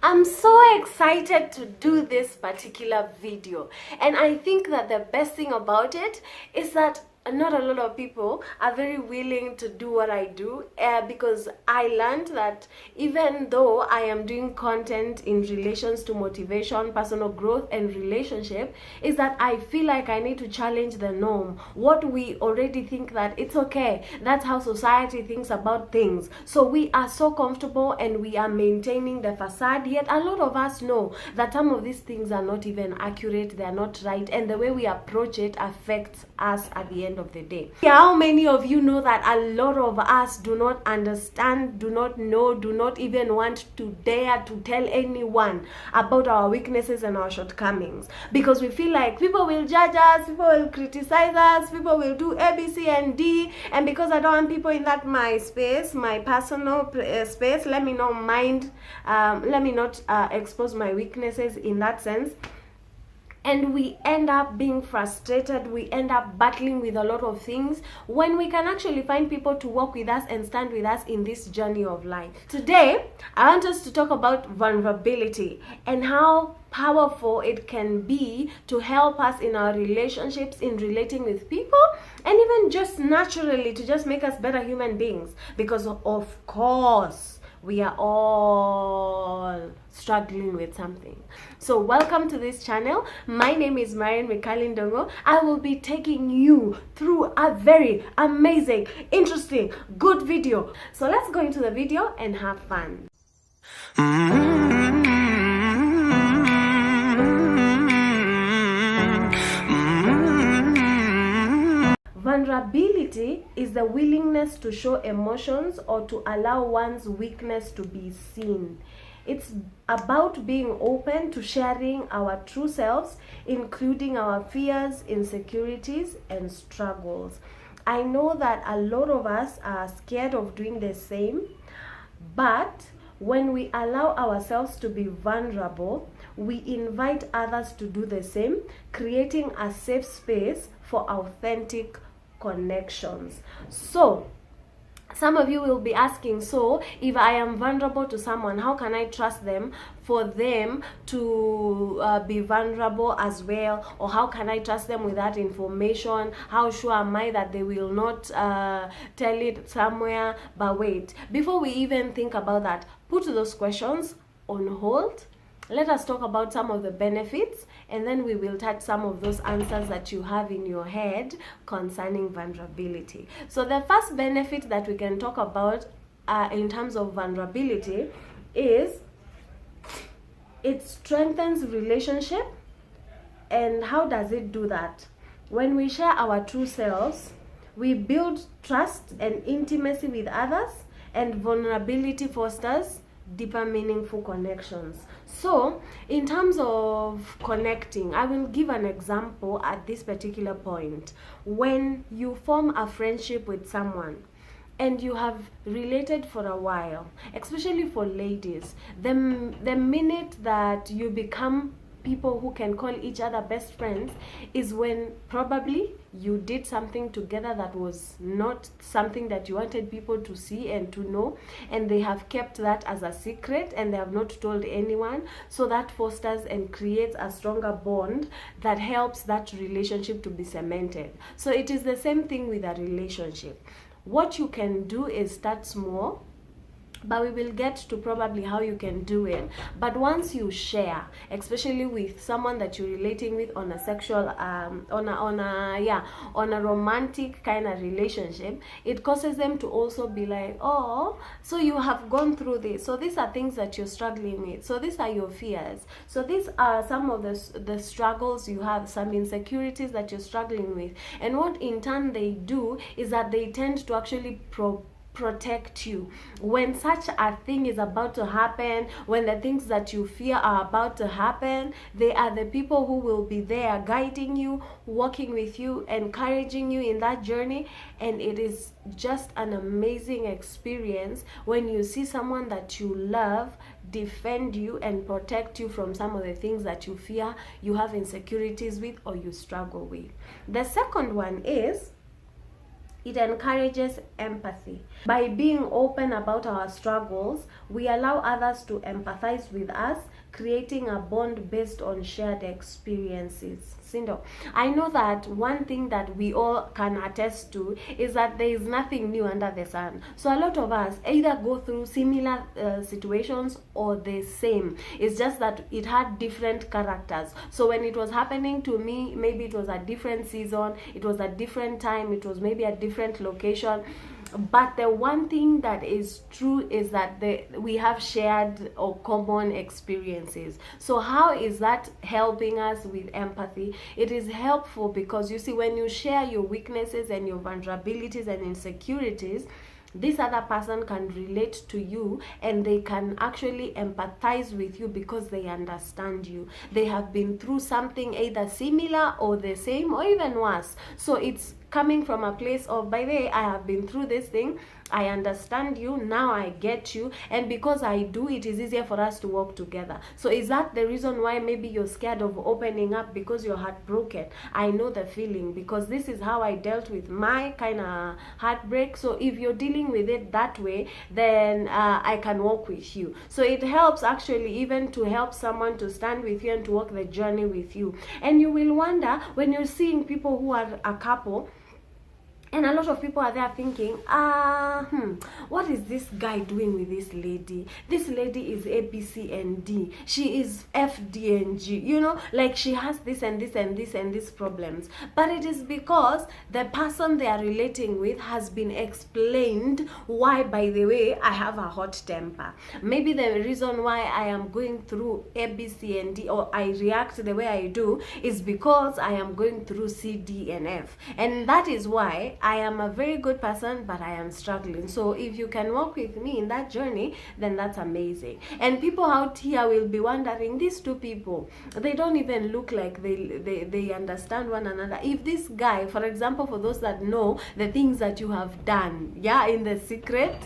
I'm so excited to do this particular video, and I think that the best thing about it is that not a lot of people are very willing to do what I do, because I learned that even though I am doing content in relations to motivation, personal growth and relationship, is that I feel like I need to challenge the norm. What we already think that it's okay, that's how society thinks about things. So we are so comfortable and we are maintaining the facade, yet a lot of us know that some of these things are not even accurate, they are not right, and the way we approach it affects us at the end of the day. How many of you know that a lot of us do not understand, do not know, do not even want to dare to tell anyone about our weaknesses and our shortcomings, because we feel like people will judge us, people will criticize us, people will do A, B, C and D, and because I don't want people in that my space, my personal space, let me not expose my weaknesses in that sense. And we end up being frustrated, we end up battling with a lot of things when we can actually find people to walk with us and stand with us in this journey of life. Today, I want us to talk about vulnerability and how powerful it can be to help us in our relationships, in relating with people, and even just naturally to just make us better human beings. Because of course, we are all struggling with something. So welcome to this channel. My name is Marian Mikalindongo. I will be taking you through a very amazing, interesting, good video. So let's go into the video and have fun. Vulnerability is the willingness to show emotions or to allow one's weakness to be seen. It's about being open to sharing our true selves, including our fears, insecurities, and struggles. I know that a lot of us are scared of doing the same, but when we allow ourselves to be vulnerable, we invite others to do the same, creating a safe space for authentic connections. So some of you will be asking, so if I am vulnerable to someone, how can I trust them for them to be vulnerable as well? Or how can I trust them with that information? How sure am I that they will not tell it somewhere? But wait, before we even think about that, put those questions on hold. Let us talk about some of the benefits, and then we will touch some of those answers that you have in your head concerning vulnerability. So the first benefit that we can talk about in terms of vulnerability is it strengthens relationship. And how does it do that? When we share our true selves, we build trust and intimacy with others, and vulnerability fosters deeper, meaningful connections. So in terms of connecting, I will give an example at this particular point. When you form a friendship with someone and you have related for a while, especially for ladies, the minute that you become people who can call each other best friends is when probably you did something together that was not something that you wanted people to see and to know, and they have kept that as a secret and they have not told anyone. So that fosters and creates a stronger bond that helps that relationship to be cemented. So it is the same thing with a relationship. What you can do is start small, but we will get to probably how you can do it. But once you share, especially with someone that you're relating with on a sexual on a romantic kind of relationship, it causes them to also be like, oh, so you have gone through this, so these are things that you're struggling with, so these are your fears, so these are some of the struggles you have, some insecurities that you're struggling with. And what in turn they do is that they tend to actually protect you when such a thing is about to happen. When the things that you fear are about to happen, they are the people who will be there guiding you, walking with you, encouraging you in that journey. And it is just an amazing experience when you see someone that you love defend you and protect you from some of the things that you fear, you have insecurities with, or you struggle with. The second one is It encourages empathy. By being open about our struggles, we allow others to empathize with us, creating a bond based on shared experiences. Sindo, I know that one thing that we all can attest to is that there is nothing new under the sun. So a lot of us either go through similar situations or the same. It's just that it had different characters. So when it was happening to me, maybe it was a different season, it was a different time, it was maybe a different location. But the one thing that is true is that we have shared or common experiences. So how is that helping us with empathy? It is helpful because you see, when you share your weaknesses and your vulnerabilities and insecurities, this other person can relate to you and they can actually empathize with you because they understand you. They have been through something either similar or the same or even worse. So it's coming from a place of, by the way, I have been through this thing, I understand you, now I get you, and because I do, it is easier for us to work together. So is that the reason why maybe you're scared of opening up? Because you're heartbroken? I know the feeling, because this is how I dealt with my kind of heartbreak. So if you're dealing with it that way, then I can walk with you. So it helps actually even to help someone to stand with you and to walk the journey with you. And you will wonder when you're seeing people who are a couple, and a lot of people are there thinking, what is this guy doing with this lady? This lady is A, B, C, and D. She is F, D, and G. You know, like she has this and this and this and these problems. But it is because the person they are relating with has been explained why, by the way, I have a hot temper. Maybe the reason why I am going through A, B, C, and D, or I react the way I do, is because I am going through C, D, and F. And that is why I am a very good person, but I am struggling. So if you can walk with me in that journey, then that's amazing. And people out here will be wondering, these two people, they don't even look like they understand one another. If this guy, for example, for those that know the things that you have done, yeah, in the secret,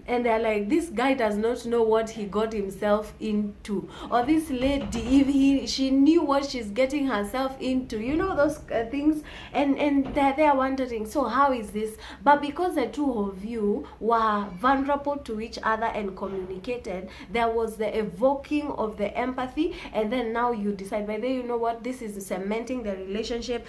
and they're like, this guy does not know what he got himself into, or this lady, if she knew what she's getting herself into, you know, those things, and they're wondering, so how is this? But because the two of you were vulnerable to each other and communicated, there was the evoking of the empathy, and then now you decide, by the way, you know what, this is cementing the relationship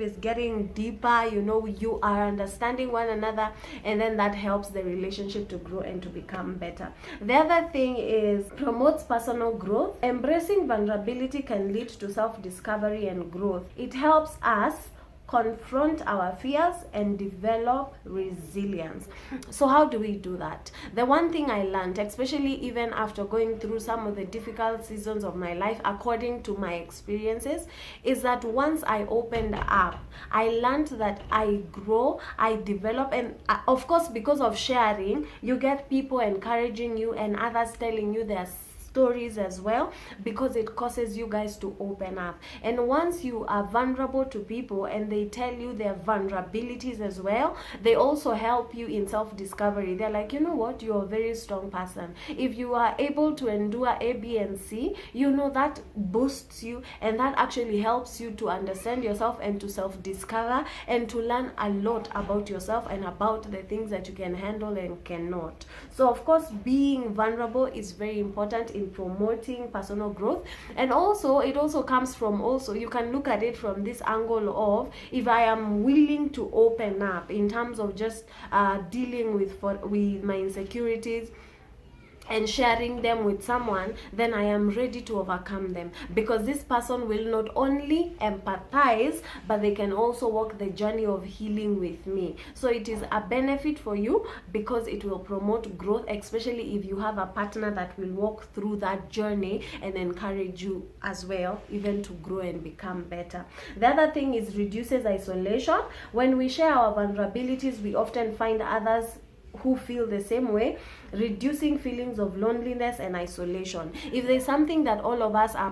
is getting deeper, you know, you are understanding one another, and then that helps the relationship to grow and to become better. The other thing is promotes personal growth. Embracing vulnerability can lead to self-discovery and growth. It helps us confront our fears and develop resilience. So how do we do that? The one thing I learned, especially even after going through some of the difficult seasons of my life, according to my experiences, is that once I opened up, I learned that I grow, I develop, and of course, because of sharing, you get people encouraging you and others telling you their stories as well, because it causes you guys to open up. And once you are vulnerable to people and they tell you their vulnerabilities as well, they also help you in self-discovery. They're like, you know what, you're a very strong person. If you are able to endure A, B, and C, you know, that boosts you, and that actually helps you to understand yourself and to self-discover and to learn a lot about yourself and about the things that you can handle and cannot. So of course, being vulnerable is very important in promoting personal growth. And also, it also comes from, also you can look at it from this angle of, if I am willing to open up in terms of just dealing with my insecurities and sharing them with someone, then I am ready to overcome them, because this person will not only empathize, but they can also walk the journey of healing with me. So it is a benefit for you, because it will promote growth, especially if you have a partner that will walk through that journey and encourage you as well, even to grow and become better. The other thing is reduces isolation. When we share our vulnerabilities, we often find others who feel the same way, reducing feelings of loneliness and isolation. If there's something that all of us are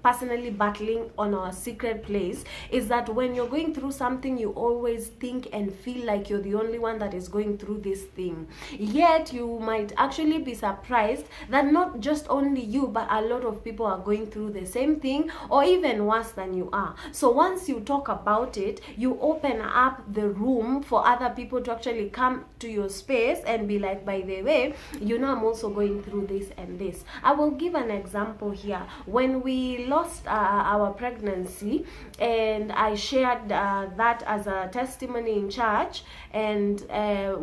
personally battling on our secret place, is that when you're going through something, you always think and feel like you're the only one that is going through this thing. Yet you might actually be surprised that not just only you, but a lot of people are going through the same thing, or even worse than you are. So once you talk about it, you open up the room for other people to actually come to your space and be like, by the way, you know, I'm also going through this and this. I will give an example here. When we lost our pregnancy, and I shared that as a testimony in church, and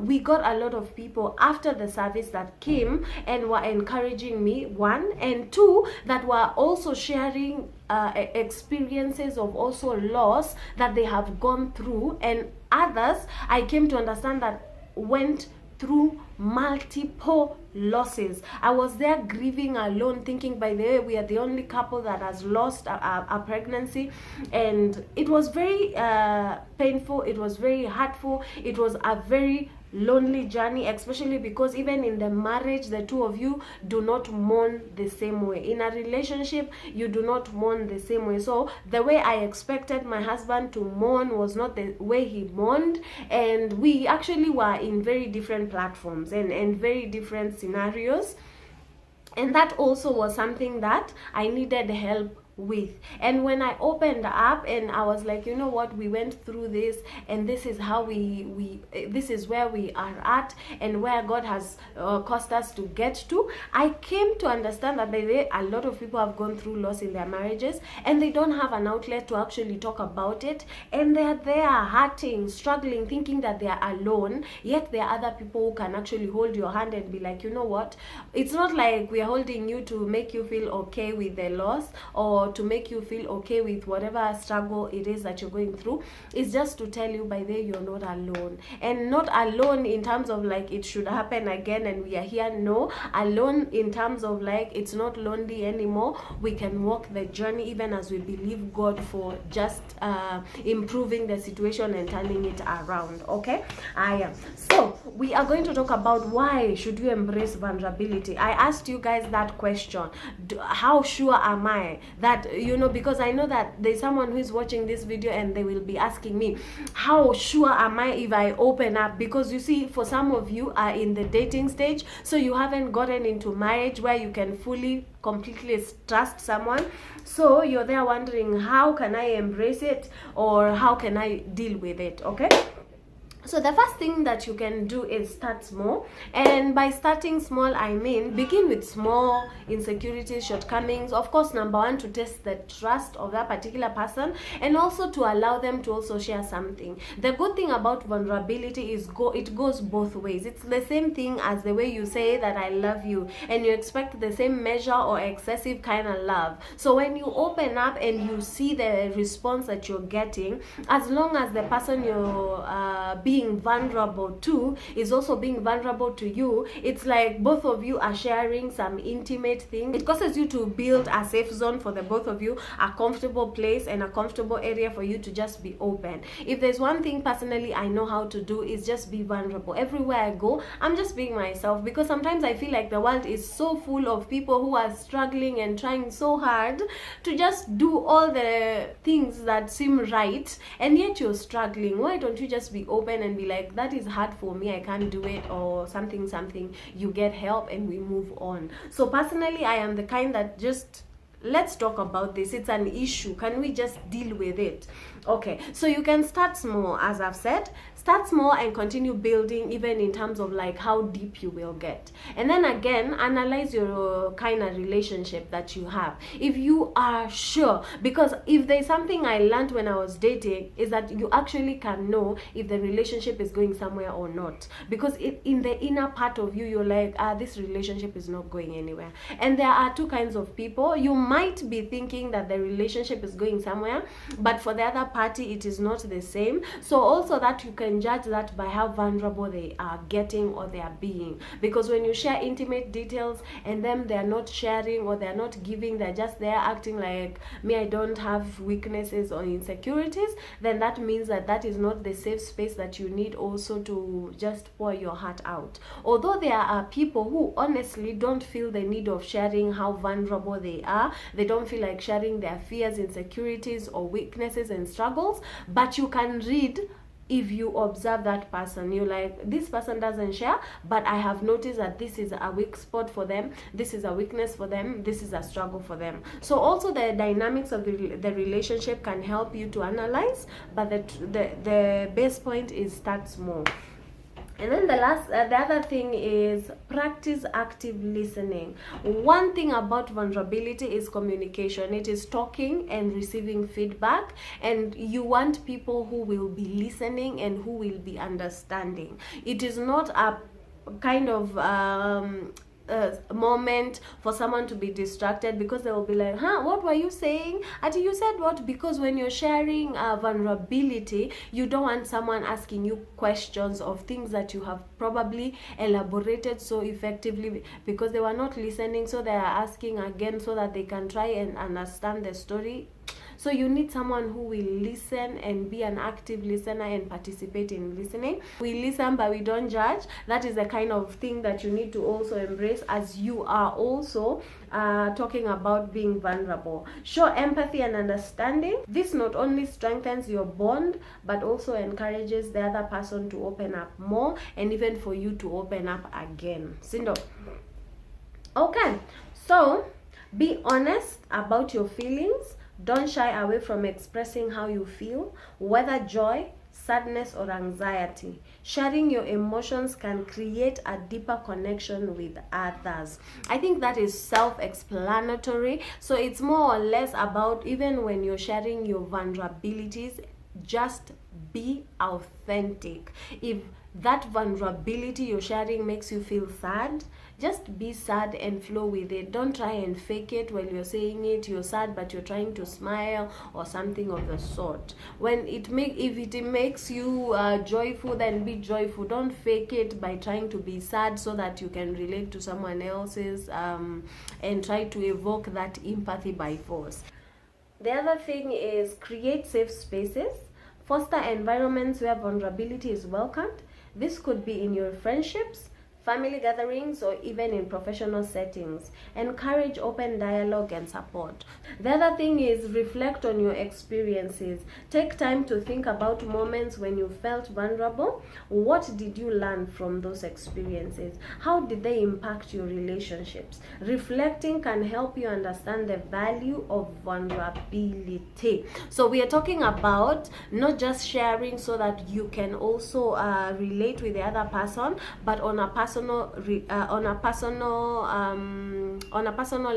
we got a lot of people after the service that came and were encouraging me, one, and two, that were also sharing experiences of also loss that they have gone through, and others I came to understand that went through multiple losses. I was there grieving alone, thinking, by the way, we are the only couple that has lost a pregnancy, and it was very painful, it was very hurtful, it was a very lonely journey, especially because even in the marriage, the two of you do not mourn the same way. In a relationship, you do not mourn the same way. So the way I expected my husband to mourn was not the way he mourned, and we actually were in very different platforms and very different scenarios, and that also was something that I needed help with. And when I opened up and I was like, you know what, we went through this, and this is how this is where we are at, and where God has caused us to get to, I came to understand that a lot of people have gone through loss in their marriages, and they don't have an outlet to actually talk about it, and they're there hurting, struggling, thinking that they are alone. Yet there are other people who can actually hold your hand and be like, you know what, it's not like we are holding you to make you feel okay with the loss, or to make you feel okay with whatever struggle it is that you're going through. It's just to tell you, by the way, you're not alone. And not alone in terms of like it should happen again and we are here. No, alone in terms of like it's not lonely anymore. We can walk the journey even as we believe God for just improving the situation and turning it around. Okay, so we are going to talk about why should you embrace vulnerability. I asked you guys that question. How sure am I that, you know, because I know that there's someone who is watching this video and they will be asking me, how sure am I if I open up? Because you see, for some of you are in the dating stage, so you haven't gotten into marriage where you can fully completely trust someone. So you're there wondering, how can I embrace it, or how can I deal with it? Okay, so the first thing that you can do is start small. And by starting small, I mean begin with small insecurities, shortcomings. Of course, number one, to test the trust of that particular person, and also to allow them to also share something. The good thing about vulnerability is it goes both ways. It's the same thing as the way you say that I love you, and you expect the same measure or excessive kind of love. So when you open up and you see the response that you're getting, as long as the person you're being vulnerable to is also being vulnerable to you, it's like both of you are sharing some intimate thing. It causes you to build a safe zone for the both of you, a comfortable place and a comfortable area for you to just be open. If there's one thing personally I know how to do, is just be vulnerable. Everywhere I go, I'm just being myself, because sometimes I feel like the world is so full of people who are struggling and trying so hard to just do all the things that seem right, and yet you're struggling. Why don't you just be open and be like, that is hard for me, I can't do it, or something, you get help and we move on. So personally, I am the kind that just, let's talk about this, it's an issue, can we just deal with it? Okay, so you can start small, as I've said. Start small and continue building, even in terms of like how deep you will get. And then again, analyze your kind of relationship that you have. If you are sure, because if there's something I learned when I was dating, is that you actually can know if the relationship is going somewhere or not. Because in the inner part of you, you're like, this relationship is not going anywhere. And there are two kinds of people. You might be thinking that the relationship is going somewhere, but for the other party, it is not the same. So also that you can can judge that by how vulnerable they are getting or they are being. Because when you share intimate details and then they're not sharing or they're not giving, they're just there acting like, me, I don't have weaknesses or insecurities, then that means that that is not the safe space that you need also to just pour your heart out. Although there are people who honestly don't feel the need of sharing how vulnerable they are, they don't feel like sharing their fears, insecurities, or weaknesses and struggles, but you can read, if you observe that person, you like, this person doesn't share, but I have noticed that this is a weak spot for them, this is a weakness for them, this is a struggle for them. So also the dynamics of the relationship can help you to analyze, but the base point is start small. And then the other thing is practice active listening. One thing about vulnerability is communication. It is talking and receiving feedback, and you want people who will be listening and who will be understanding. It is not a kind of moment for someone to be distracted, because they will be like, what were you saying? And you said what? Because when you're sharing vulnerability, you don't want someone asking you questions of things that you have probably elaborated so effectively, because they were not listening, so they are asking again so that they can try and understand the story. So you need someone who will listen and be an active listener and participate in listening. We listen, but we don't judge. That is the kind of thing that you need to also embrace as you are also talking about being vulnerable. Show empathy and understanding. This not only strengthens your bond, but also encourages the other person to open up more, and even for you to open up again. Sindo. Okay, so be honest about your feelings. Don't shy away from expressing how you feel, whether joy, sadness, or anxiety. Sharing your emotions can create a deeper connection with others. I think that is self-explanatory. So it's more or less about, even when you're sharing your vulnerabilities, just be authentic. If that vulnerability you're sharing makes you feel sad, just be sad and flow with it. Don't try and fake it while you're saying it. You're sad, but you're trying to smile or something of the sort. If it makes you joyful, then be joyful. Don't fake it by trying to be sad so that you can relate to someone else's and try to evoke that empathy by force. The other thing is create safe spaces. Foster environments where vulnerability is welcomed. This could be in your friendships, family gatherings, or even in professional settings. Encourage open dialogue and support. The other thing is reflect on your experiences. Take time to think about moments when you felt vulnerable. What did you learn from those experiences? How did they impact your relationships? Reflecting can help you understand the value of vulnerability. So we are talking about not just sharing so that you can also relate with the other person, but on a personal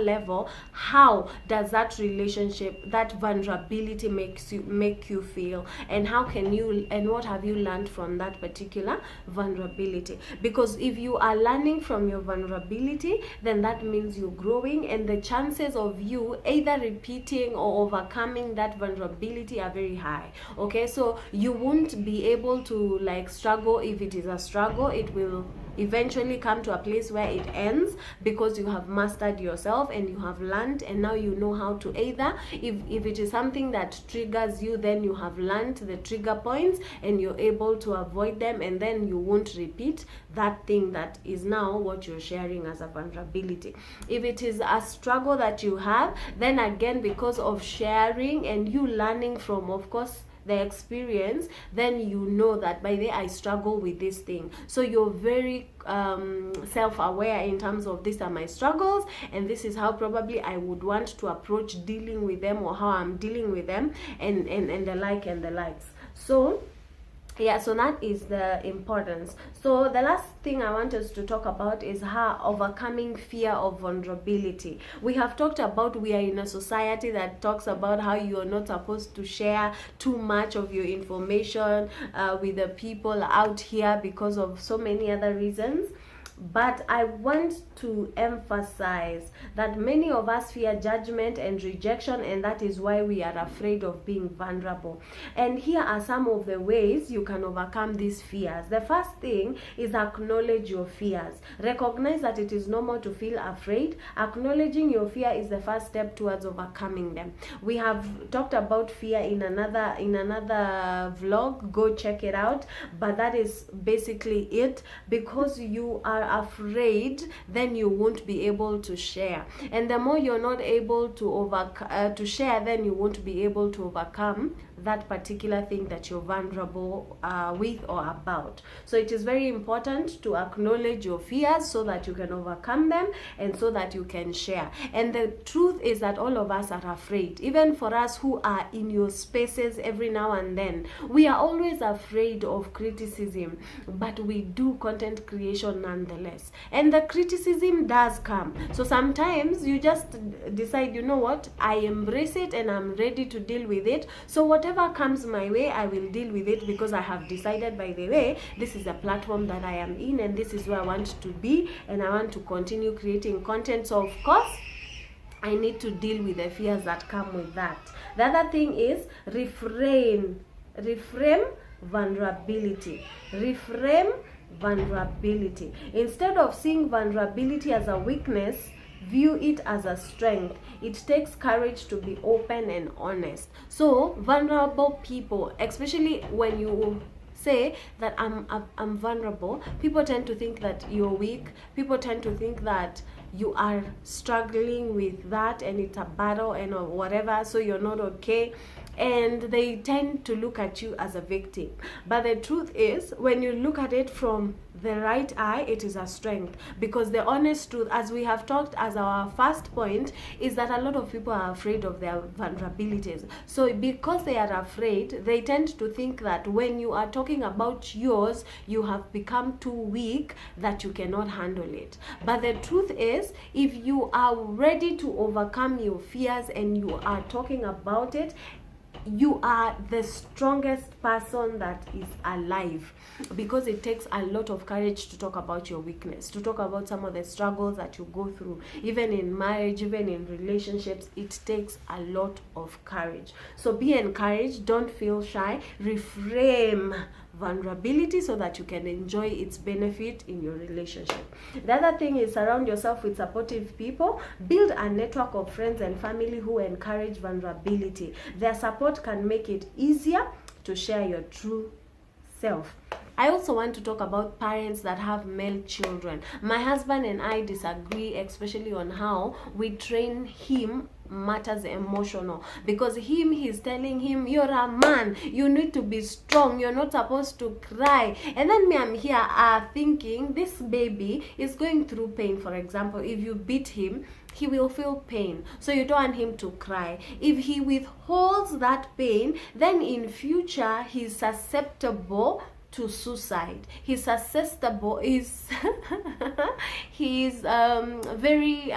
level, how does that relationship, that vulnerability make you feel, and how can you, and what have you learned from that particular vulnerability? Because if you are learning from your vulnerability, then that means you're growing, and the chances of you either repeating or overcoming that vulnerability are very high. Okay, so you won't be able to like struggle. If it is a struggle, it will eventually come to a place where it ends, because you have mastered yourself and you have learned, and now you know how to either, if it is something that triggers you, then you have learned the trigger points and you're able to avoid them, and then you won't repeat that thing that is now what you're sharing as a vulnerability. If it is a struggle that you have, then again, because of sharing and you learning from, of course, the experience, then you know that by the I struggle with this thing. So you're very self-aware in terms of, these are my struggles, and this is how probably I would want to approach dealing with them, or how I'm dealing with them, and the like and the likes. So yeah, so that is the importance. So the last thing I want us to talk about is how overcoming fear of vulnerability. We have talked about, we are in a society that talks about how you are not supposed to share too much of your information with the people out here because of so many other reasons. But I want to emphasize that many of us fear judgment and rejection, and that is why we are afraid of being vulnerable. And here are some of the ways you can overcome these fears. The first thing is acknowledge your fears. Recognize that it is normal to feel afraid. Acknowledging your fear is the first step towards overcoming them. We have talked about fear in another vlog. Go check it out. But that is basically it. Because you are afraid, then you won't be able to share, and the more you're not able to share, then you won't be able to overcome that particular thing that you're vulnerable with or about. So it is very important to acknowledge your fears so that you can overcome them and so that you can share. And the truth is that all of us are afraid. Even for us who are in your spaces every now and then, we are always afraid of criticism, but we do content creation nonetheless. And the criticism does come. So sometimes you just decide, you know what, I embrace it and I'm ready to deal with it. So whatever comes my way, I will deal with it, because I have decided, by the way, this is a platform that I am in and this is where I want to be, and I want to continue creating content. So of course I need to deal with the fears that come with that. The other thing is reframe vulnerability. Reframe vulnerability. Instead of seeing vulnerability as a weakness, view it as a strength. It takes courage to be open and honest. So vulnerable people, especially when you say that I'm vulnerable, people tend to think that you're weak. People tend to think that you are struggling with that and it's a battle and whatever, so you're not okay, and they tend to look at you as a victim. But the truth is, when you look at it from the right eye, it is a strength, because the honest truth, as we have talked as our first point, is that a lot of people are afraid of their vulnerabilities. So because they are afraid, they tend to think that when you are talking about yours, you have become too weak, that you cannot handle it. But the truth is, if you are ready to overcome your fears and you are talking about it, you are the strongest person that is alive, because it takes a lot of courage to talk about your weakness, to talk about some of the struggles that you go through, even in marriage, even in relationships. It takes a lot of courage. So be encouraged, don't feel shy, reframe vulnerability so that you can enjoy its benefit in your relationship. The other thing is surround yourself with supportive people. Build a network of friends and family who encourage vulnerability. Their support can make it easier to share your true self. I also want to talk about parents that have male children. My husband and I disagree, especially on how we train him matters emotional, because he's telling him, you're a man, you need to be strong, you're not supposed to cry. And then me, I'm here thinking this baby is going through pain. For example, if you beat him, he will feel pain, so you don't want him to cry. If he withholds that pain, then in future he's susceptible to suicide. He's susceptible, he's very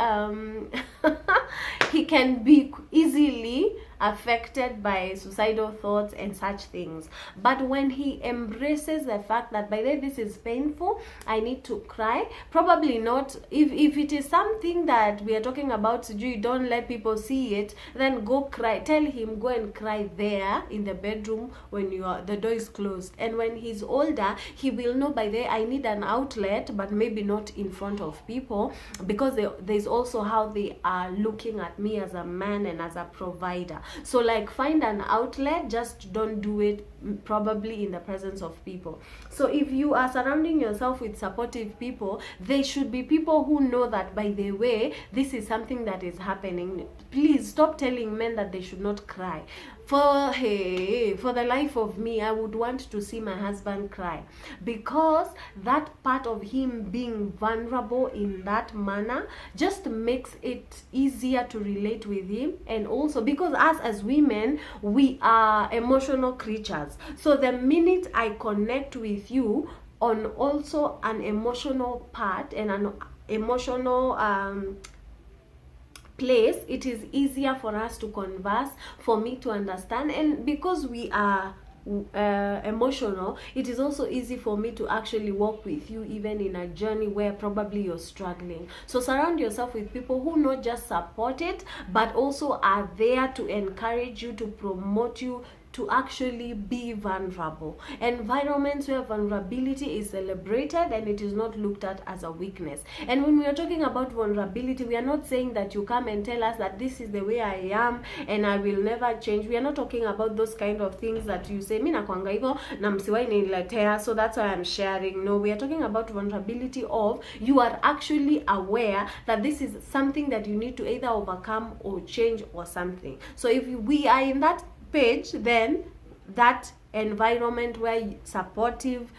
he can be easily affected by suicidal thoughts and such things. But when he embraces the fact that, by the way, this is painful, I need to cry, probably not, if it is something that we are talking about, you don't let people see it, then go cry. Tell him, go and cry there in the bedroom when the door is closed. And when he's older, he will know, by the way, I need an outlet, but maybe not in front of people, because there's also how they are looking at me as a man and as a provider. So like, find an outlet, just don't do it probably in the presence of people. So if you are surrounding yourself with supportive people, they should be people who know that, by the way, this is something that is happening. Please stop telling men that they should not cry. For the life of me, I would want to see my husband cry, because that part of him being vulnerable in that manner just makes it easier to relate with him. And also because us as women, we are emotional creatures. So the minute I connect with you on also an emotional part and an emotional place, it is easier for us to converse, for me to understand. And because we are emotional, it is also easy for me to actually walk with you even in a journey where probably you're struggling. So surround yourself with people who not just support it, but also are there to encourage you, to promote you, to actually be vulnerable. Environments where vulnerability is celebrated and it is not looked at as a weakness. And when we are talking about vulnerability, we are not saying that you come and tell us that this is the way I am and I will never change. We are not talking about those kind of things that you say, mi nakwanga hivyo na msiwai niletea, so that's why I'm sharing. No, we are talking about vulnerability of you are actually aware that this is something that you need to either overcome or change or something. So if we are in that page, then that environment where supportive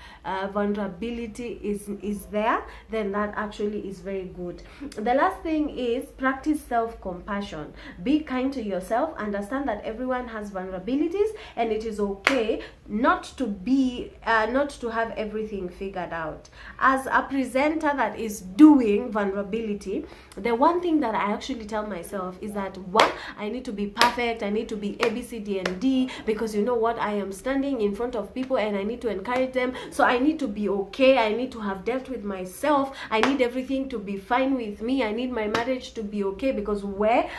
vulnerability is there, then that actually is very good. The last thing is practice self-compassion. Be kind to yourself. Understand that everyone has vulnerabilities and it is okay not to be not to have everything figured out. As a presenter that is doing vulnerability, the one thing that I actually tell myself is that one, I need to be perfect, I need to be A, B, C, D, and D, because you know what, I am standing in front of people and I need to encourage them, so I need to be okay, I need to have dealt with myself, I need everything to be fine with me, I need my marriage to be okay, because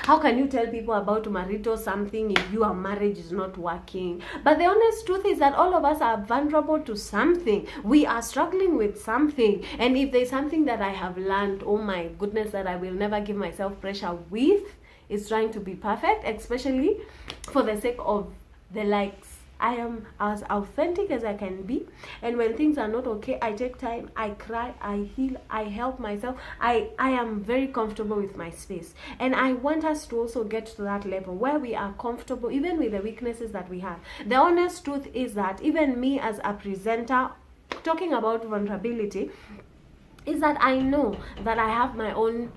how can you tell people about marital something if your marriage is not working? But the honest truth is that all of us are vulnerable to something. We are struggling with something, and if there's something that I have learned, oh my goodness, that I will never give myself pressure with, is trying to be perfect, especially for the sake of the likes. I am as authentic as I can be, and when things are not okay, I take time, I cry, I heal, I help myself. I am very comfortable with my space, and I want us to also get to that level where we are comfortable even with the weaknesses that we have. The honest truth is that even me as a presenter, talking about vulnerability, is that I know that I have my own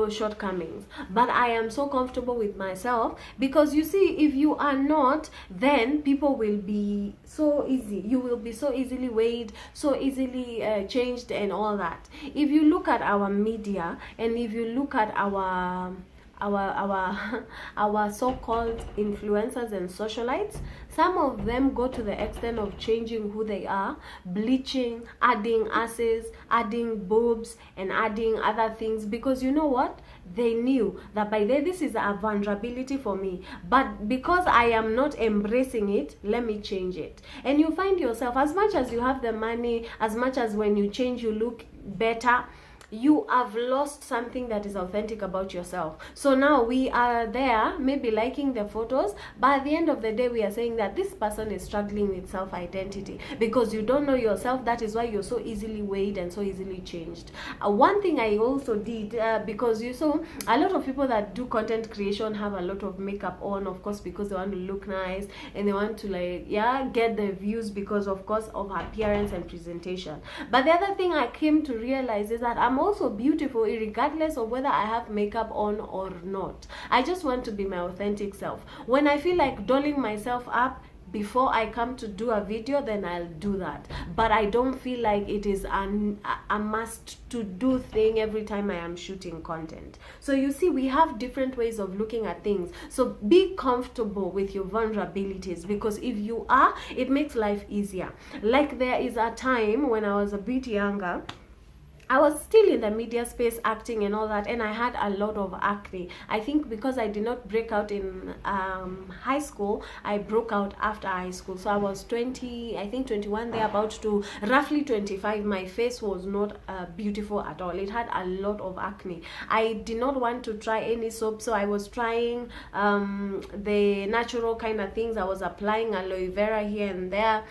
shortcomings, but I am so comfortable with myself, because you see, if you are not, then people will be so easy, you will be so easily weighed, so easily changed and all that. If you look at our media, and if you look at our so-called influencers and socialites, some of them go to the extent of changing who they are, bleaching, adding asses, adding boobs, and adding other things, because you know what, they knew that by then this is a vulnerability for me, but because I am not embracing it, let me change it. And you find yourself, as much as you have the money, as much as when you change you look better, you have lost something that is authentic about yourself. So now we are there, maybe liking the photos, but at the end of the day, we are saying that this person is struggling with self-identity, because you don't know yourself. That is why you're so easily weighed and so easily changed. One thing I also did, because you saw a lot of people that do content creation have a lot of makeup on, of course, because they want to look nice and they want to get the views because of course of appearance and presentation. But the other thing I came to realize is that I'm also beautiful regardless of whether I have makeup on or not. I just want to be my authentic self. When I feel like dolling myself up before I come to do a video, then I'll do that, but I don't feel like it is a must to do thing every time I am shooting content. So you see, we have different ways of looking at things. So be comfortable with your vulnerabilities, because if you are, it makes life easier. Like there is a time when I was a bit younger, I was still in the media space, acting and all that, and I had a lot of acne. I think because I did not break out in high school, I broke out after high school. So I was 20, I think 21 there, about to roughly 25. My face was not beautiful at all. It had a lot of acne. I did not want to try any soap, so I was trying the natural kind of things. I was applying aloe vera here and there.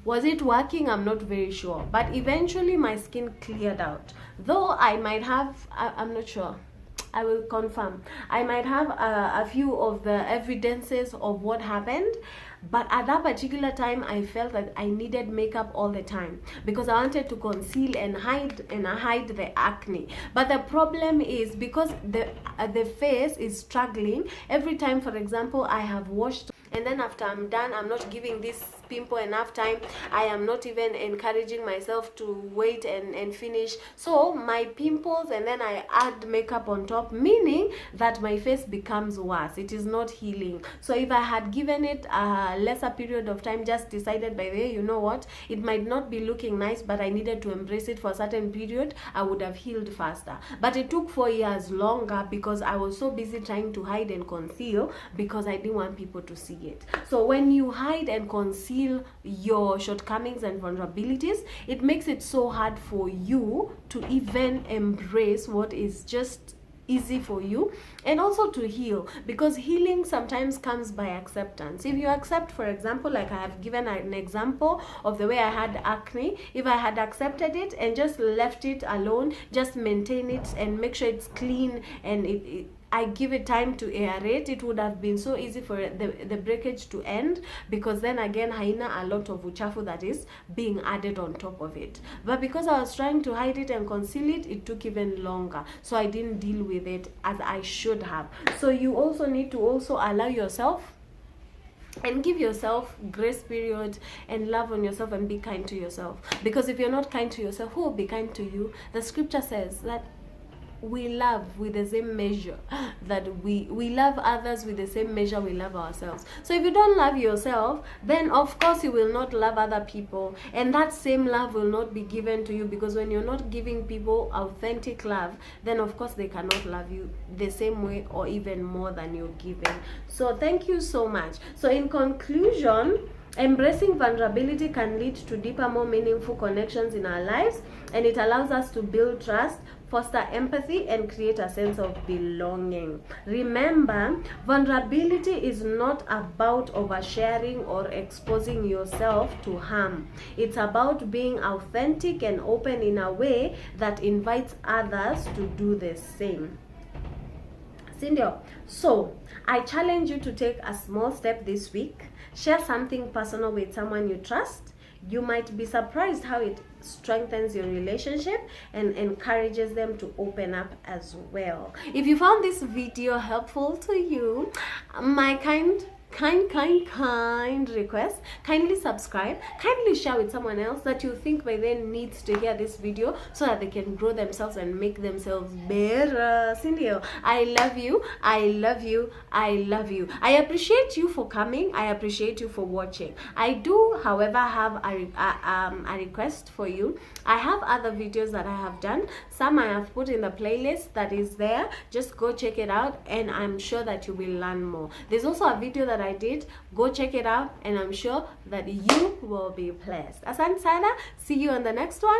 Was it working? I'm not very sure, but eventually my skin cleared out. Though I might have, I'm not sure, I will confirm, I might have a few of the evidences of what happened, but at that particular time I felt that I needed makeup all the time because I wanted to conceal and hide the acne. But the problem is, because the face is struggling every time, for example, I have washed and then after I'm done, I'm not giving this pimple enough time. I am not even encouraging myself to wait and finish. So my pimples, and then I add makeup on top, meaning that my face becomes worse. It is not healing. So if I had given it a lesser period of time, just decided by the way, you know what, it might not be looking nice, but I needed to embrace it for a certain period, I would have healed faster. But it took 4 years longer because I was so busy trying to hide and conceal, because I didn't want people to see it. So when you hide and conceal your shortcomings and vulnerabilities, it makes it so hard for you to even embrace what is just easy for you, and also to heal, because healing sometimes comes by acceptance. If you accept, for example, like I have given an example of the way I had acne, if I had accepted it and just left it alone, just maintain it and make sure it's clean, and I give it time to aerate, it would have been so easy for the breakage to end, because then again haina a lot of uchafu that is being added on top of it. But because I was trying to hide it and conceal it, it took even longer, so I didn't deal with it as I should have. So you also need to also allow yourself and give yourself grace period and love on yourself and be kind to yourself, because if you're not kind to yourself, who will be kind to you? The scripture says that we love with the same measure that we love others, with the same measure we love ourselves. So if you don't love yourself, then of course you will not love other people, and that same love will not be given to you, because when you're not giving people authentic love, then of course they cannot love you the same way or even more than you're giving. So thank you so much. So in conclusion, embracing vulnerability can lead to deeper, more meaningful connections in our lives, and it allows us to build trust, foster empathy, and create a sense of belonging. Remember, vulnerability is not about oversharing or exposing yourself to harm. It's about being authentic and open in a way that invites others to do the same. Cindy, so I challenge you to take a small step this week. Share something personal with someone you trust. You might be surprised how it strengthens your relationship and encourages them to open up as well. If you found this video helpful to you, my kind request, kindly subscribe, kindly share with someone else that you think by then needs to hear this video, so that they can grow themselves and make themselves better. Cindy, I love you, I love you, I love you. I appreciate you for coming, I appreciate you for watching. I do, however, have a request for you. I have other videos that I have done. Some I have put in the playlist that is there. Just go check it out, and I'm sure that you will learn more. There's also a video that I did. Go check it out, and I'm sure that you will be blessed. Asante sana. See you on the next one.